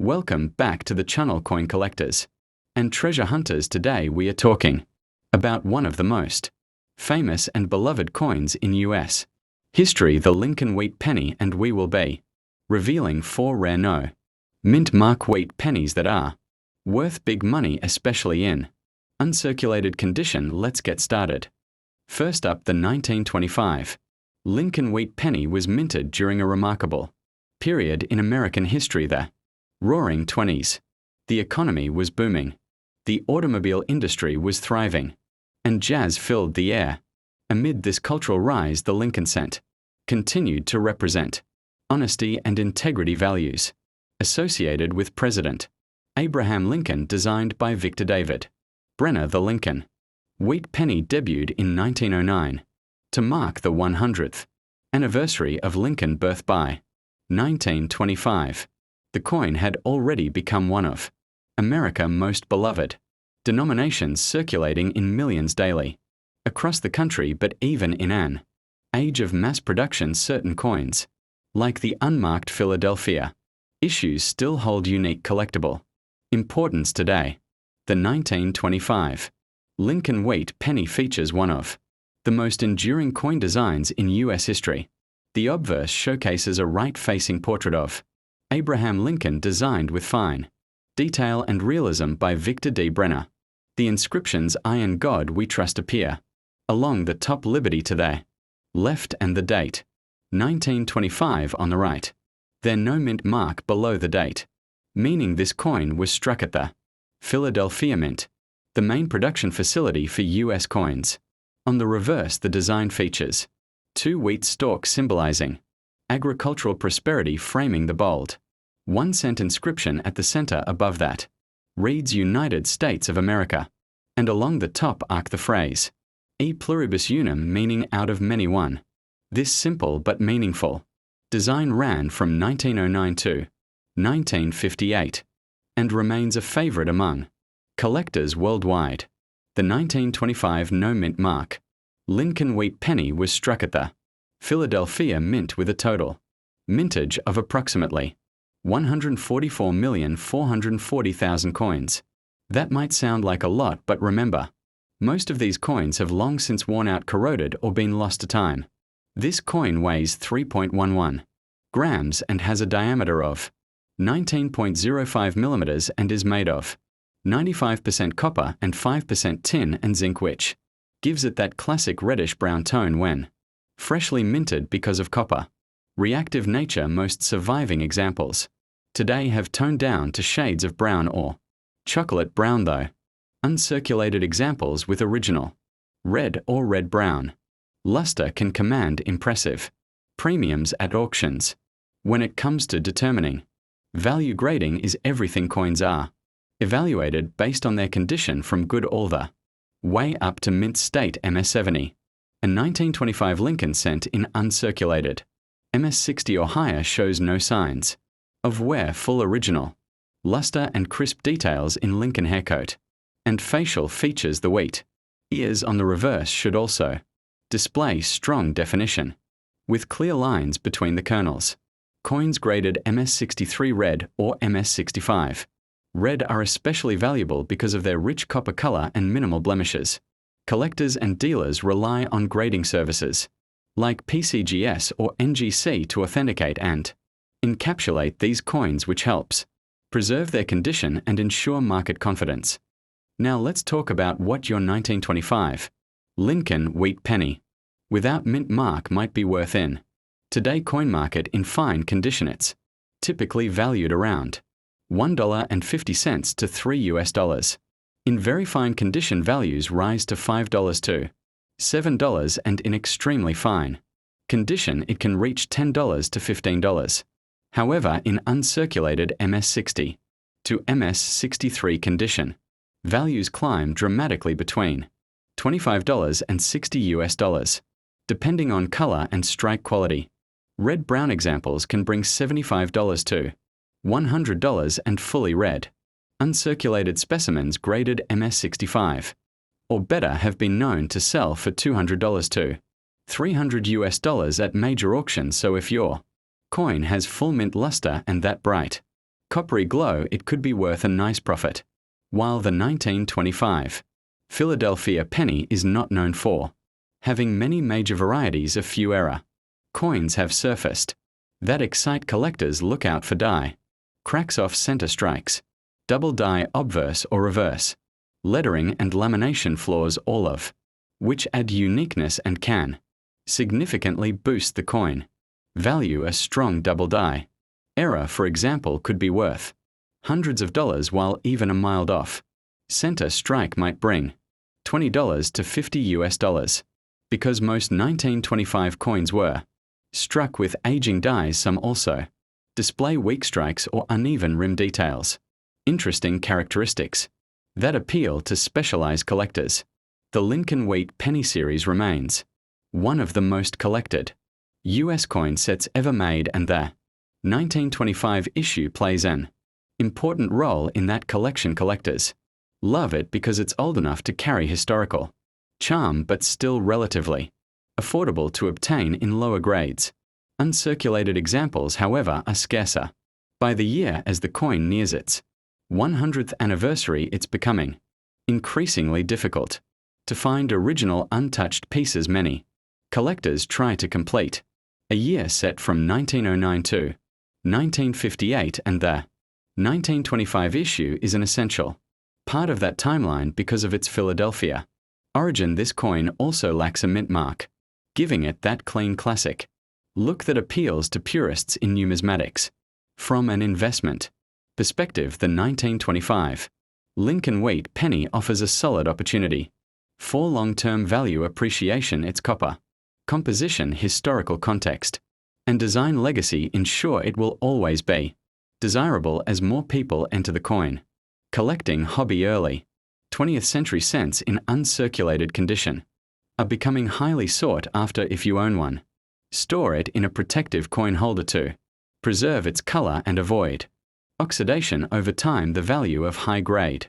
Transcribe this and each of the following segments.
Welcome back to the channel, Coin Collectors and Treasure Hunters. Today we are talking about one of the most famous and beloved coins in US history, the Lincoln Wheat Penny, and we will be revealing 4 rare no-mint mark wheat pennies that are worth big money, especially in uncirculated condition. Let's get started. First up, the 1925 Lincoln Wheat Penny was minted during a remarkable period in American history, the Roaring '20s. The economy was booming, the automobile industry was thriving, and jazz filled the air. Amid this cultural rise, the Lincoln cent continued to represent honesty and integrity values associated with President Abraham Lincoln. Designed by Victor David Brenner, the Lincoln Wheat Penny debuted in 1909 to mark the 100th anniversary of Lincoln birth. By 1925, the coin had already become one of America's most beloved denominations, circulating in millions daily across the country. But even in an age of mass production, certain coins, like the unmarked Philadelphia issues, still hold unique collectible importance today. The 1925 Lincoln Wheat Penny features one of the most enduring coin designs in U.S. history. The obverse showcases a right-facing portrait of Abraham Lincoln, designed with fine detail and realism by Victor D. Brenner. The inscriptions "I and God We Trust" appear along the top, Liberty to the left, and the date 1925 on the right. There no mint mark below the date, meaning this coin was struck at the Philadelphia Mint, the main production facility for U.S. coins. On the reverse, the design features 2 wheat stalks symbolizing agricultural prosperity, framing the bold 1 cent inscription at the center. Above that reads United States of America, and along the top arc the phrase E pluribus unum, meaning out of many one. This simple but meaningful design ran from 1909 to 1958 and remains a favorite among collectors worldwide. The 1925 no-mint mark Lincoln Wheat Penny was struck at the Philadelphia Mint with a total mintage of approximately 144,440,000 coins. That might sound like a lot, but remember, most of these coins have long since worn out, corroded, or been lost to time. This coin weighs 3.11 grams and has a diameter of 19.05 millimeters and is made of 95% copper and 5% tin and zinc, which gives it that classic reddish-brown tone when freshly minted because of copper reactive nature. Most surviving examples today have toned down to shades of brown or chocolate brown, though uncirculated examples with original red or red-brown luster can command impressive premiums at auctions. When it comes to determining value, grading is everything. Coins are evaluated based on their condition from good all the way up to mint state. MS-70, a 1925 Lincoln cent in uncirculated MS-60 or higher, shows no signs of wear. Full original luster and crisp details in Lincoln haircoat and facial features. The wheat ears on the reverse should also display strong definition with clear lines between the kernels. Coins graded MS-63 red or MS-65 red are especially valuable because of their rich copper color and minimal blemishes. Collectors and dealers rely on grading services like PCGS or NGC to authenticate and encapsulate these coins, which helps preserve their condition and ensure market confidence. Now let's talk about what your 1925 Lincoln Wheat Penny without mint mark might be worth in today's coin market. In fine condition, it's typically valued around $1.50 to $3. In very fine condition, values rise to $5 to $7, and in extremely fine condition it can reach $10 to $15. However, in uncirculated MS-60 to MS-63 condition, values climb dramatically between $25 and $60, depending on color and strike quality. Red-brown examples can bring $75 to $100, and fully red, uncirculated specimens graded MS-65 or better have been known to sell for $200 to $300 at major auctions. So if your coin has full mint luster and that bright coppery glow, it could be worth a nice profit. While the 1925 Philadelphia penny is not known for having many major varieties of few error coins have surfaced that excite collectors. Look out for die, cracks off center strikes, double die obverse or reverse, lettering and lamination flaws, all of which add uniqueness and can significantly boost the coin value. A strong double die error, for example, could be worth hundreds of dollars, while even a mild off center strike might bring $20 to $50 because most 1925 coins were struck with aging dies. Some also display weak strikes or uneven rim details. Interesting characteristics that appeal to specialized collectors. The Lincoln Wheat Penny series remains one of the most collected U.S. coin sets ever made, and the 1925 issue plays an important role in that collection. Collectors love it because it's old enough to carry historical charm but still relatively affordable to obtain in lower grades. Uncirculated examples, however, are scarcer. By the year, as the coin nears its 100th anniversary, it's becoming increasingly difficult to find original untouched pieces. Many collectors try to complete a year set from 1909 to 1958, and the 1925 issue is an essential part of that timeline because of its Philadelphia origin. This coin also lacks a mint mark, giving it that clean classic look that appeals to purists in numismatics. From an investment perspective, the 1925 Lincoln Wheat Penny offers a solid opportunity for long-term value appreciation. Its copper composition, historical context, and design legacy ensure it will always be desirable as more people enter the coin collecting hobby. Early 20th century cents in uncirculated condition are becoming highly sought after. If you own one, store it in a protective coin holder to preserve its color and avoid oxidation. Over time, the value of high-grade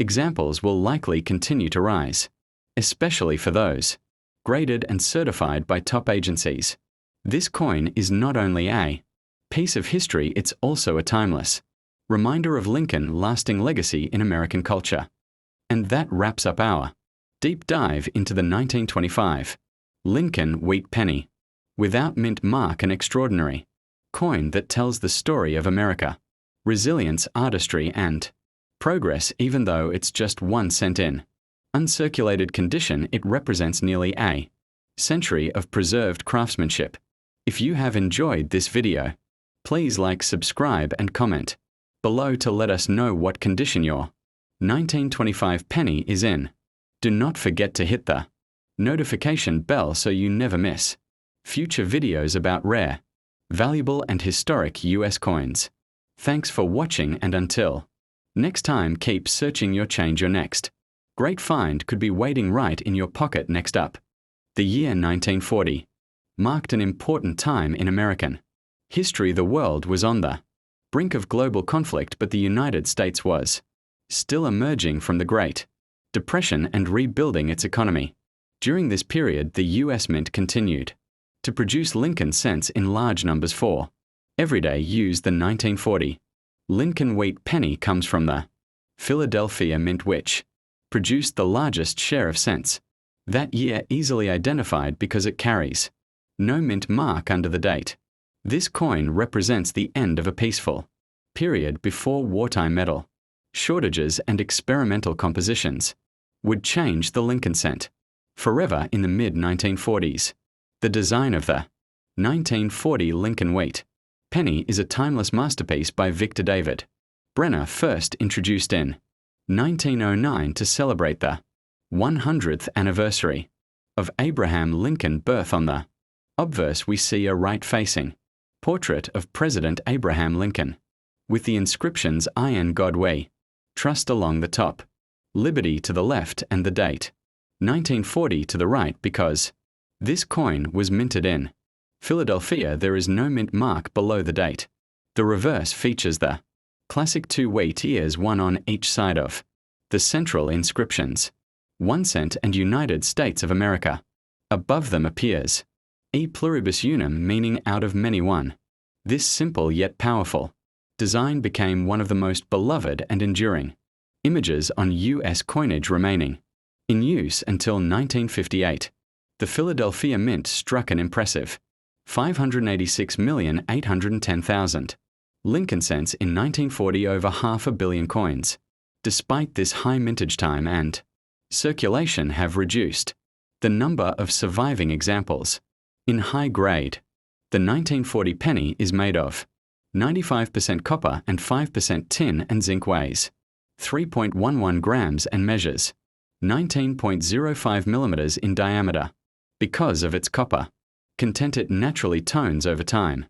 examples will likely continue to rise, especially for those graded and certified by top agencies. This coin is not only a piece of history, it's also a timeless reminder of Lincoln's lasting legacy in American culture. And that wraps up our deep dive into the 1925 Lincoln Wheat Penny. Without mint mark, an extraordinary coin that tells the story of America, resilience, artistry, and progress. Even though it's just 1 cent in uncirculated condition, it represents nearly a century of preserved craftsmanship. If you have enjoyed this video, please like, subscribe, and comment below to let us know what condition your 1925 penny is in. Do not forget to hit the notification bell so you never miss future videos about rare, valuable, and historic US coins. Thanks for watching, and until next time, keep searching. Your next great find could be waiting right in your pocket. Next up, the year 1940 marked an important time in American history. The world was on the brink of global conflict, but the United States was still emerging from the Great Depression and rebuilding its economy. During this period, the U.S. Mint continued to produce Lincoln cents in large numbers for everyday use. The 1940 Lincoln Wheat Penny comes from the Philadelphia Mint, which produced the largest share of cents that year, easily identified because it carries no mint mark under the date. This coin represents the end of a peaceful period before wartime metal shortages and experimental compositions would change the Lincoln cent forever. In the mid-1940s, the design of the 1940 Lincoln Wheat Penny is a timeless masterpiece by Victor David Brenner, first introduced in 1909 to celebrate the 100th anniversary of Abraham Lincoln's birth. On the obverse, we see a right-facing portrait of President Abraham Lincoln, with the inscriptions "I and God we trust" along the top, "Liberty" to the left, and the date 1940 to the right. Because this coin was minted in Philadelphia, there is no mint mark below the date. The reverse features the classic 2 wheat ears, one on each side of the central inscriptions, 1 cent and United States of America. Above them appears E pluribus unum, meaning out of many one. This simple yet powerful design became one of the most beloved and enduring. Images on U.S. coinage remaining. In use until 1958. The Philadelphia Mint struck an impressive 586,810,000 Lincoln cents in 1940, over 500 million coins. Despite this high mintage time and circulation have reduced the number of surviving examples. In high grade, the 1940 penny is made of 95% copper and 5% tin and zinc, weighs 3.11 grams and measures 19.05 millimeters in diameter. Because of its copper content, it naturally tones over time,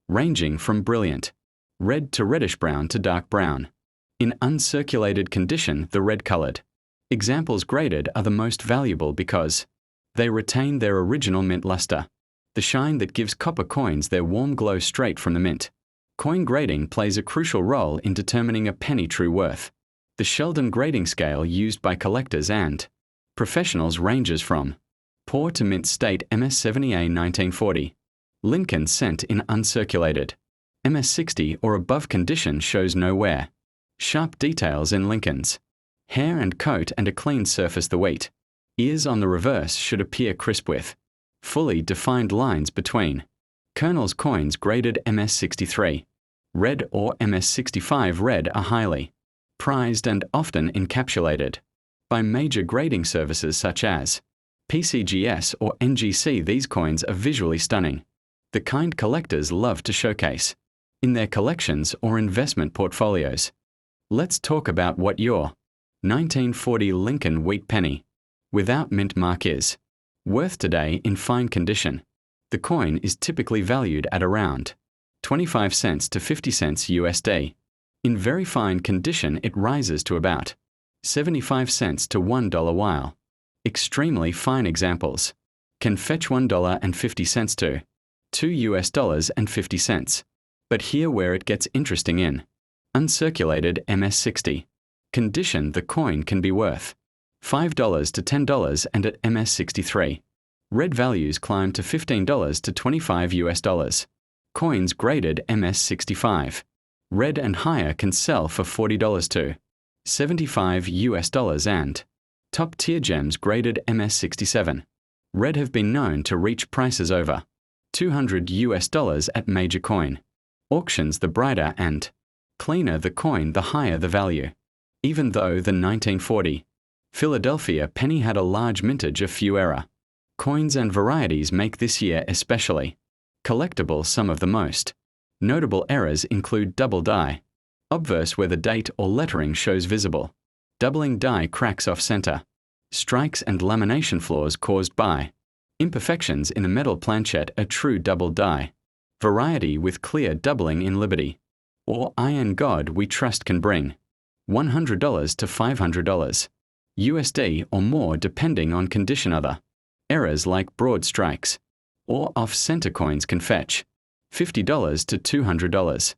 ranging from brilliant red to reddish-brown to dark brown. In uncirculated condition, the red-colored examples graded are the most valuable because they retain their original mint luster, the shine that gives copper coins their warm glow straight from the mint. Coin grading plays a crucial role in determining a penny true worth. The Sheldon grading scale used by collectors and professionals ranges from poor to mint state MS-70A 1940. Lincoln cent in uncirculated MS-60 or above condition shows no wear. Sharp details in Lincoln's hair and coat and a clean surface. The wheat ears on the reverse should appear crisp with fully defined lines between. Colonel's coins graded MS-63 red or MS-65 red are highly prized and often encapsulated by major grading services such as PCGS or NGC. These coins are visually stunning, the kind collectors love to showcase in their collections or investment portfolios. Let's talk about what your 1940 Lincoln Wheat Penny without mint mark is worth today. In fine condition, the coin is typically valued at around 25 cents to 50 cents USD. In very fine condition, it rises to about 75 cents to $1, while extremely fine examples can fetch $1.50 to $2.50. But here where it gets interesting: in uncirculated MS-60 condition, the coin can be worth $5 to $10, and at MS-63, red values climb to $15 to $25. Coins graded MS-65 red and higher can sell for $40 to $75, and top-tier gems graded MS-67 red have been known to reach prices over $200 at major coin auctions. The brighter and cleaner the coin, the higher the value. Even though the 1940 Philadelphia penny had a large mintage, a few error coins and varieties make this year especially collectible. Some of the most notable errors include double die obverse, where the date or lettering shows visible doubling die cracks off center, strikes and lamination flaws caused by imperfections in the metal planchet, a true double die variety with clear doubling in Liberty or Iron God We Trust can bring $100 to $500 USD or more depending on condition. Other errors like broad strikes or off-center coins can fetch $50 to $200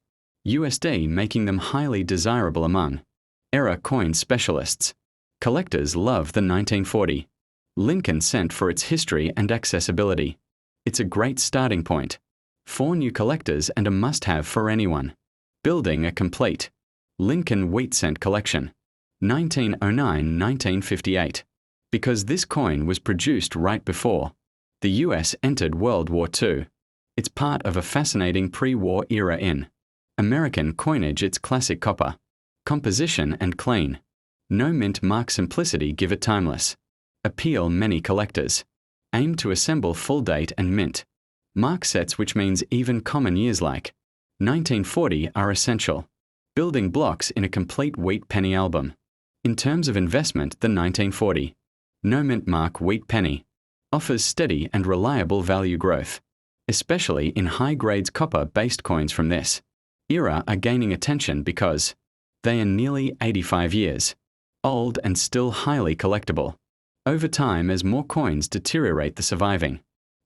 USD, making them highly desirable among error coin specialists. Collectors love the 1940 Lincoln cent for its history and accessibility. It's a great starting point for new collectors and a must-have for anyone building a complete Lincoln Wheat cent collection. 1909–1958. Because this coin was produced right before the US entered World War II, it's part of a fascinating pre-war era in American coinage. Its classic copper composition and clean, no mint mark simplicity give it timeless appeal. Many collectors aim to assemble full date and mint mark sets, which means even common years like 1940 are essential building blocks in a complete wheat penny album. In terms of investment, the 1940 no mint mark wheat penny offers steady and reliable value growth, especially in high grades. Copper-based coins from this era are gaining attention because they are nearly 85 years old and still highly collectible. Over time, as more coins deteriorate, the surviving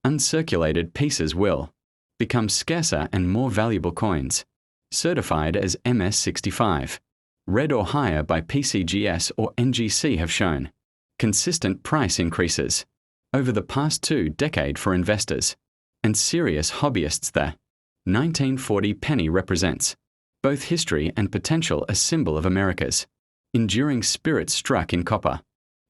uncirculated pieces will become scarcer and more valuable. Coins certified as MS-65 red or higher by PCGS or NGC have shown consistent price increases over the past 2 decades for investors and serious hobbyists. The 1940 penny represents both history and potential a symbol of America's enduring spirit struck in copper.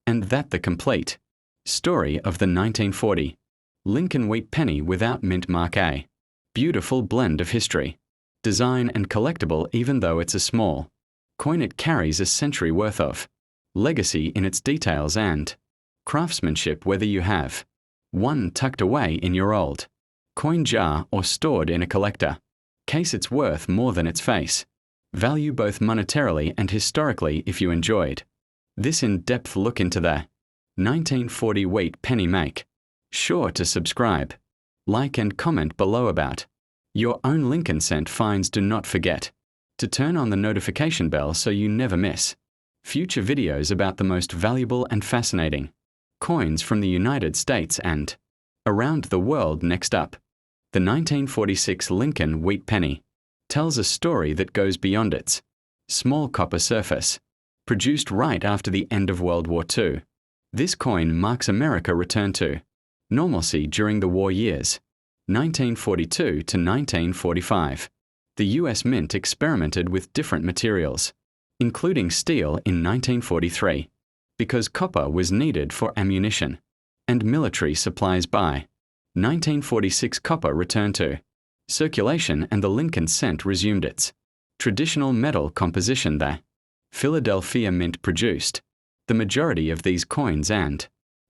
And that the complete story of the 1940 Lincoln Wheat Penny without mint mark. A beautiful blend of history, design and collectible. Even though it's a small coin, it carries a century worth of legacy in its details and craftsmanship, whether you have one tucked away in your old coin jar or stored in a collector case. It's worth more than its face value, both monetarily and historically. If you enjoyed this in-depth look into the 1940 wheat penny, make sure to subscribe, like and comment below about your own Lincoln cent finds. Do not forget to turn on the notification bell so you never miss future videos about the most valuable and fascinating coins from the United States and around the world. Next up, the 1946 Lincoln Wheat Penny tells a story that goes beyond its small copper surface. Produced right after the end of World War II, this coin marks America's return to normalcy during the war years, 1942 to 1945. The U.S. Mint experimented with different materials, including steel in 1943, because copper was needed for ammunition and military supplies. By 1946, copper returned to circulation and the Lincoln cent resumed its traditional metal composition. The Philadelphia Mint produced the majority of these coins, and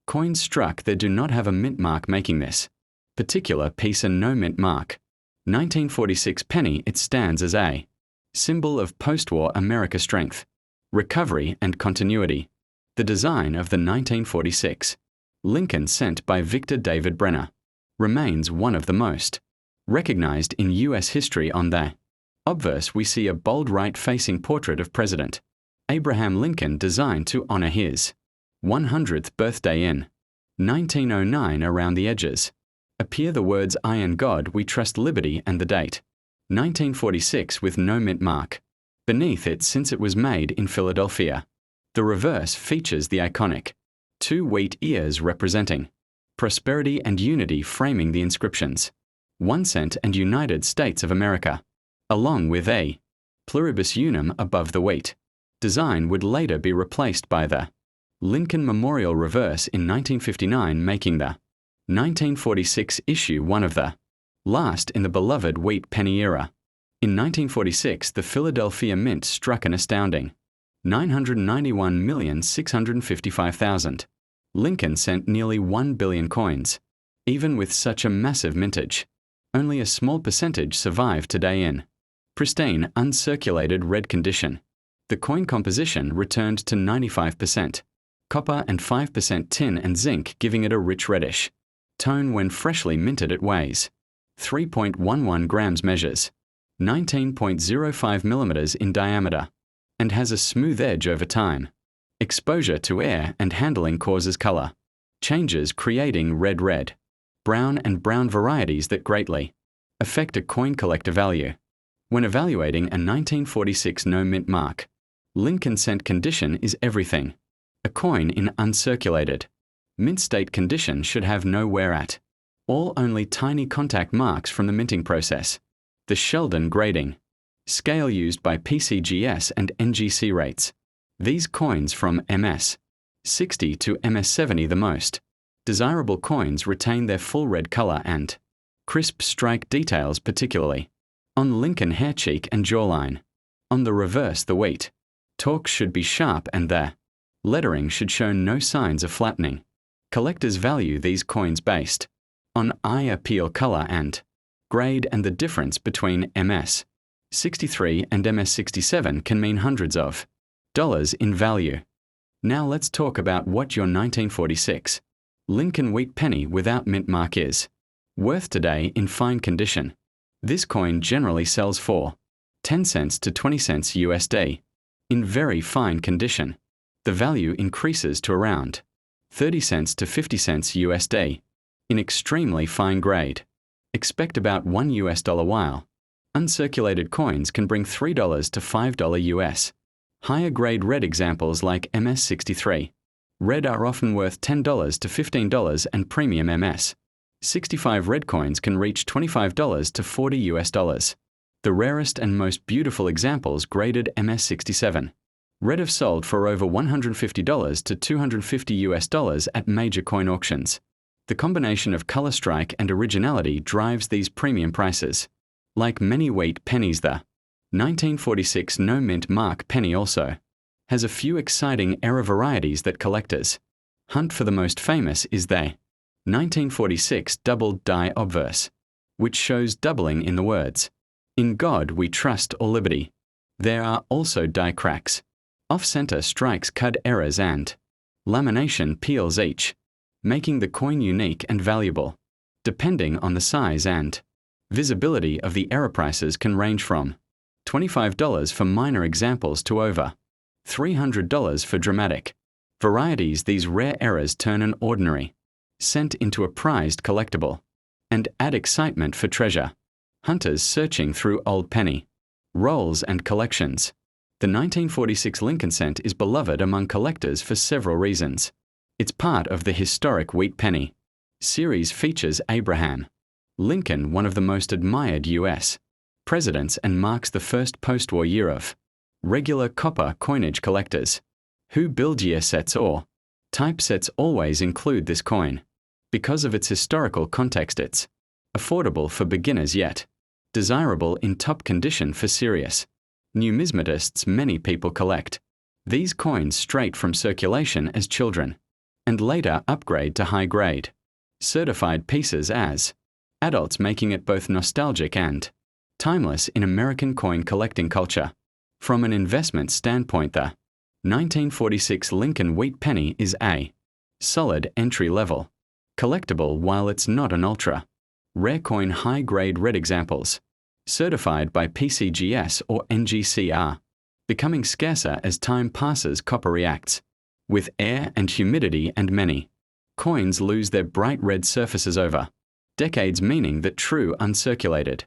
coins struck there do not have a mint mark, making this particular piece a no mint mark. 1946 penny. It stands as a symbol of post-war America strength, recovery and continuity. The design of the 1946 Lincoln cent by Victor David Brenner remains one of the most recognized in U.S. history. On the obverse we see a bold right-facing portrait of President Abraham Lincoln, designed to honor his 100th birthday in 1909. Around the edges appear the words "I and God we trust liberty" and the date 1946 with no mint mark beneath it, since it was made in Philadelphia. The reverse features the iconic two wheat ears representing prosperity and unity, framing the inscriptions 1 cent and United States of America, along with a pluribus unum above the wheat. Design would later be replaced by the Lincoln Memorial reverse in 1959, making the 1946 issue one of the last in the beloved wheat penny era. In 1946, the Philadelphia Mint struck an astounding 991,655,000. Lincoln sent nearly 1 billion coins. Even with such a massive mintage, only a small percentage survive today in pristine, uncirculated red condition. The coin composition returned to 95% copper and 5% tin and zinc, giving it a rich reddish tone when freshly minted. It weighs 3.11 grams, measures 19.05 millimeters in diameter, and has a smooth edge over time. Exposure to air and handling causes color changes, creating red, brown and brown varieties that greatly affect a coin collector value. When evaluating a 1946 no mint mark, Lincoln cent condition is everything. A coin in uncirculated, mint state condition should have no wear at all, only tiny contact marks from the minting process. The Sheldon grading scale used by PCGS and NGC rates these coins from MS 60 to MS 70. The most desirable coins retain their full red color and crisp strike details, particularly on Lincoln hair cheek and jawline. On the reverse, the wheat torque should be sharp and the lettering should show no signs of flattening. Collectors value these coins based on eye appeal, color and grade, and the difference between MS 63 and MS 67 can mean hundreds of dollars in value. Now let's talk about what your 1946 Lincoln Wheat Penny without mint mark is worth today in fine condition. This coin generally sells for 10 cents to 20 cents USD. In very fine condition, the value increases to around 30 cents to 50 cents USD. In extremely fine grade, expect about $1 while uncirculated coins can bring $3 to $5 US. Higher grade red examples like MS 63 red are often worth $10 to $15, and premium MS 65 red coins can reach $25 to $40 US. The rarest and most beautiful examples graded MS-67. Red have sold for over $150 to $250 at major coin auctions. The combination of color strike and originality drives these premium prices. Like many wheat pennies, the 1946 no mint mark penny also has a few exciting era varieties that collectors hunt for. The most famous is the 1946 double die obverse, which shows doubling in the words, "In God we trust" or liberty. There are also die cracks, off-center strikes, cud errors, and lamination peels each, making the coin unique and valuable. Depending on the size and visibility of the error, prices can range from $25 for minor examples to over $300 for dramatic varieties. These rare errors turn an ordinary cent into a prized collectible and add excitement for treasure hunters searching through old penny rolls and collections. The 1946 Lincoln cent is beloved among collectors for several reasons. It's part of the historic wheat penny series, features Abraham Lincoln, one of the most admired U.S. presidents, and marks the first post-war year of regular copper coinage. Collectors who build year sets or type sets always include this coin. Because of its historical context, it's affordable for beginners yet desirable in top condition for serious numismatists. Many people collect these coins straight from circulation as children and later upgrade to high-grade certified pieces as adults, making it both nostalgic and timeless in American coin collecting culture. From an investment standpoint, the 1946 Lincoln Wheat Penny is a solid entry-level collectible. While it's not an ultra rare coin, high-grade red examples certified by PCGS or NGCR becoming scarcer as time passes. Copper reacts with air and humidity, and many coins lose their bright red surfaces over decades, meaning that true uncirculated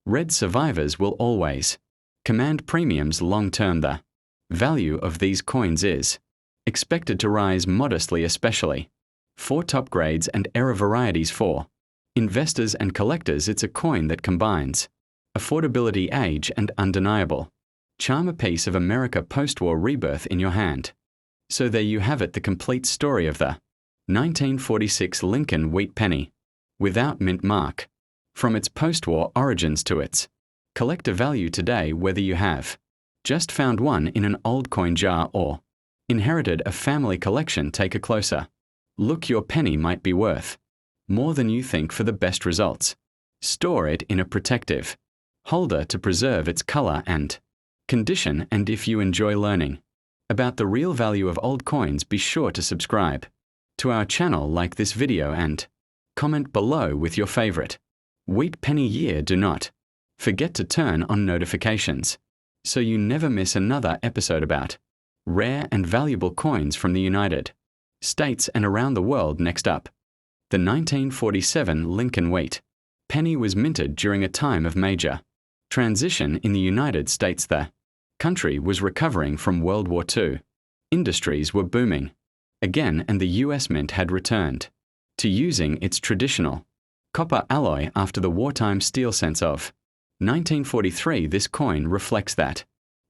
red survivors will always command premiums long term. The value of these coins is expected to rise modestly, especially for top grades and era varieties. For investors and collectors, it's a coin that combines affordability, age, and undeniable charm, a piece of America post-war rebirth in your hand. So there you have it, the complete story of the 1946 Lincoln Wheat Penny without mint mark, from its post-war origins to its collector value today. Whether you have just found one in an old coin jar or inherited a family collection, take a closer look. Your penny might be worth more than you think. For the best results, store it in a protective holder to preserve its color and condition. And if you enjoy learning about the real value of old coins, be sure to subscribe to our channel, like this video, and comment below with your favorite wheat penny year. Do not forget to turn on notifications so you never miss another episode about rare and valuable coins from the United States and around the world. Next up, the 1947 Lincoln Wheat Penny was minted during a time of major transition in the United States. The country was recovering from World War II. Industries were booming again, and the U.S. Mint had returned to using its traditional copper alloy after the wartime steel cents of 1943. This coin reflects that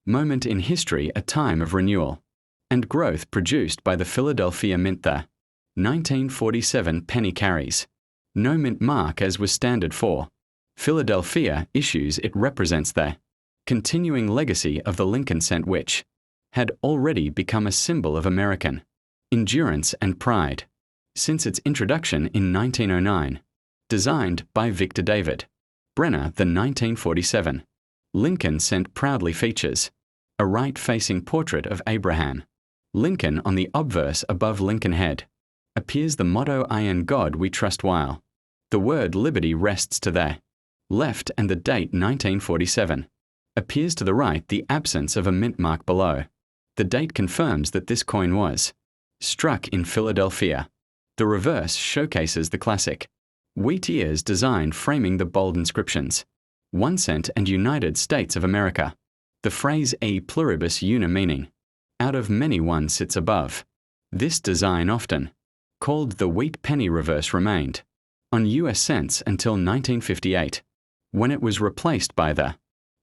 moment in history, a time of renewal and growth produced by the Philadelphia Mint. The 1947 penny carries no mint mark, as was standard for Philadelphia issues. It represents the continuing legacy of the Lincoln cent, which had already become a symbol of American endurance and pride since its introduction in 1909. Designed by Victor David Brenner, the 1947 Lincoln cent proudly features a right-facing portrait of Abraham Lincoln. On the obverse above Lincoln head appears the motto, "In God we trust," while the word liberty rests to the left, and the date 1947 appears to the right. The absence of a mint mark below the date confirms that this coin was struck in Philadelphia. The reverse showcases the classic wheat ears design, framing the bold inscriptions 1 cent and United States of America. The phrase "e pluribus una," meaning out of many one sits above. This design, often called the wheat penny reverse, remained on U.S. cents until 1958, when it was replaced by the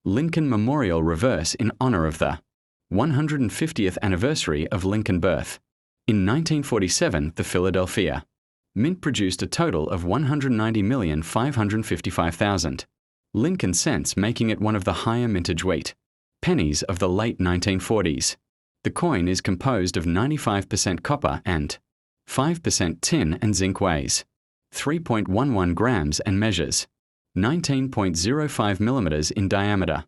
Lincoln Memorial Reverse in honor of the 150th anniversary of Lincoln birth. In 1947, the Philadelphia Mint produced a total of 190,555,000 Lincoln cents, making it one of the higher mintage wheat pennies of the late 1940s. The coin is composed of 95% copper and 5% tin and zinc, weighs 3.11 grams and measures 19.05 millimeters in diameter.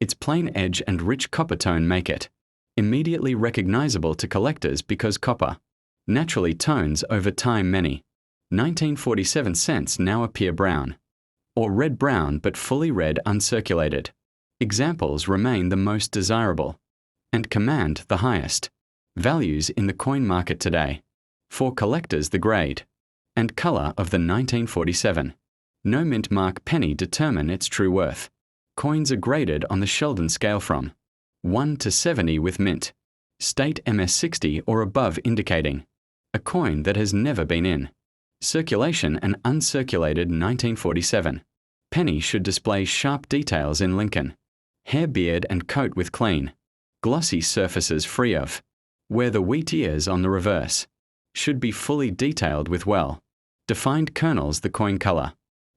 Its plain edge and rich copper tone make it immediately recognizable to collectors because copper naturally tones over time. Many 1947 cents now appear brown or red-brown, but fully red uncirculated examples remain the most desirable and command the highest values in the coin market today. For collectors, the grade and color of the 1947 no mint mark penny determine its true worth. Coins are graded on the Sheldon scale from 1 to 70, with mint state MS60 or above, indicating a coin that has never been in circulation. An uncirculated 1947 penny should display sharp details in Lincoln hair, beard, and coat with clean, glossy surfaces free of where the wheat ears on the reverse. Should be fully detailed with well-defined kernels. The coin color,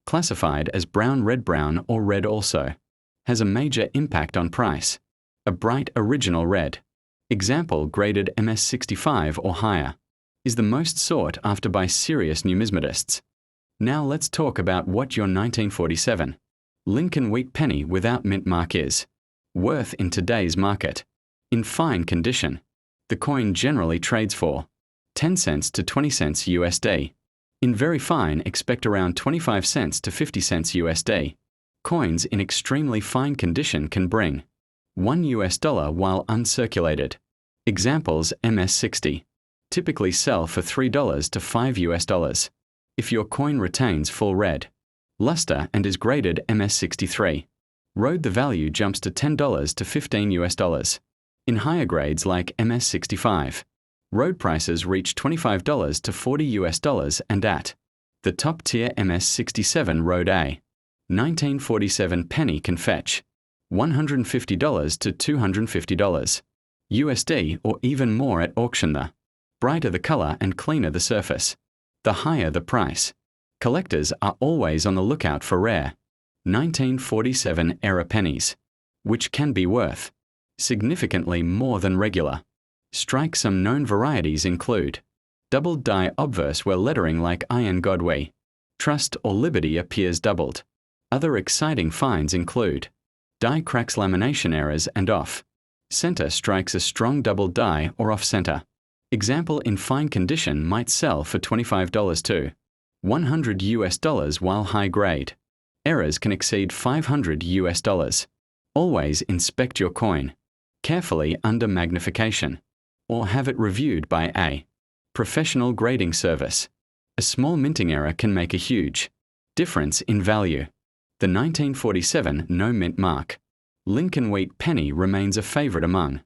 classified as brown, red-brown, or red, also has a major impact on price. A bright original red example, graded MS65 or higher, is the most sought after by serious numismatists. Now let's talk about what your 1947 Lincoln Wheat Penny without mint mark is worth in today's market. In fine condition, the coin generally trades for 10 cents to 20 cents USD. In very fine, expect around 25 cents to 50 cents USD. Coins in extremely fine condition can bring $1 while uncirculated. Examples: MS60 typically sell for $3 to $5. If your coin retains full red luster and is graded MS63, road, the value jumps to $10 to $15. In higher grades like MS65, road prices reach $25 to $40, and at the top tier MS67 road A 1947 penny can fetch $150 to $250 USD, or even more at auction. The brighter the color and cleaner the surface, the higher the price. Collectors are always on the lookout for rare 1947 era pennies, which can be worth significantly more than regular strike. Some known varieties include doubled die obverse, where lettering like Iron Godway, Trust, or Liberty appears doubled. Other exciting finds include die cracks, lamination errors, and off-center strikes, a strong double die or off-center example in fine condition might sell for $25 to $100, while high-grade errors can exceed $500. Always inspect your coin carefully under magnification, or have it reviewed by a professional grading service. A small minting error can make a huge difference in value. The 1947 no mint mark Lincoln Wheat Penny remains a favorite among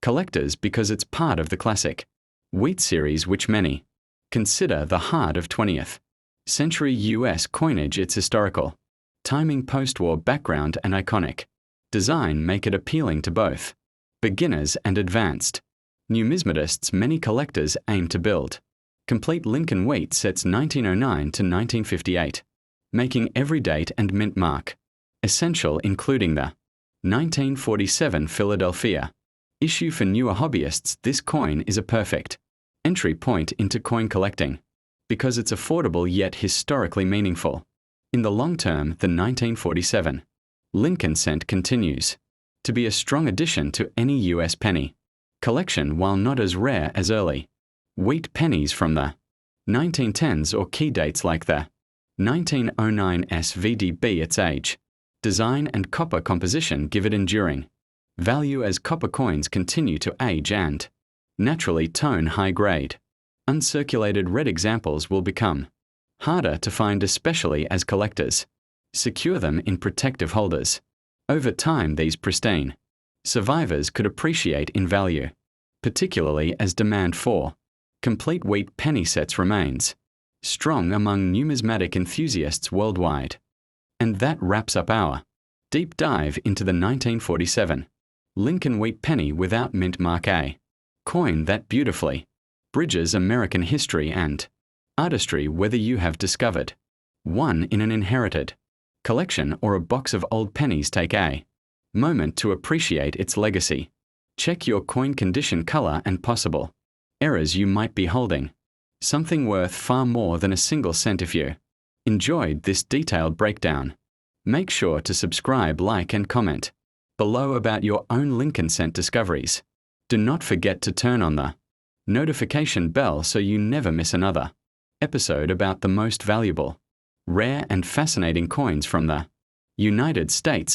collectors because it's part of the classic wheat series, which many consider the heart of 20th century U.S. coinage. Its historical timing, post-war background, and iconic design make it appealing to both beginners and advanced numismatists. Many collectors aim to build complete Lincoln Wheat sets 1909 to 1958, making every date and mint mark essential, including the 1947 Philadelphia issue. For newer hobbyists, this coin is a perfect entry point into coin collecting because it's affordable yet historically meaningful. In the long term, the 1947 Lincoln cent continues to be a strong addition to any U.S. penny collection, while not as rare as early wheat pennies from the 1910s or key dates like the 1909 SVDB. Its age, design, and copper composition give it enduring value as copper coins continue to age and naturally tone high-grade uncirculated red examples will become harder to find, especially as collectors secure them in protective holders. Over time, these pristine survivors could appreciate in value, particularly as demand for complete wheat penny sets remains strong among numismatic enthusiasts worldwide. And that wraps up our Deep dive into the 1947 Lincoln Wheat Penny without mint mark A. Coin that beautifully bridges American history and artistry, whether you have discovered one in an inherited collection or a box of old pennies. Take a moment to appreciate its legacy. Check your coin condition, color, and possible errors you might be holding something worth far more than a single cent. If you enjoyed this detailed breakdown, make sure to subscribe, like, and comment below about your own Lincoln cent discoveries. Do not forget to turn on the notification bell so you never miss another episode about the most valuable, rare, and fascinating coins from the United States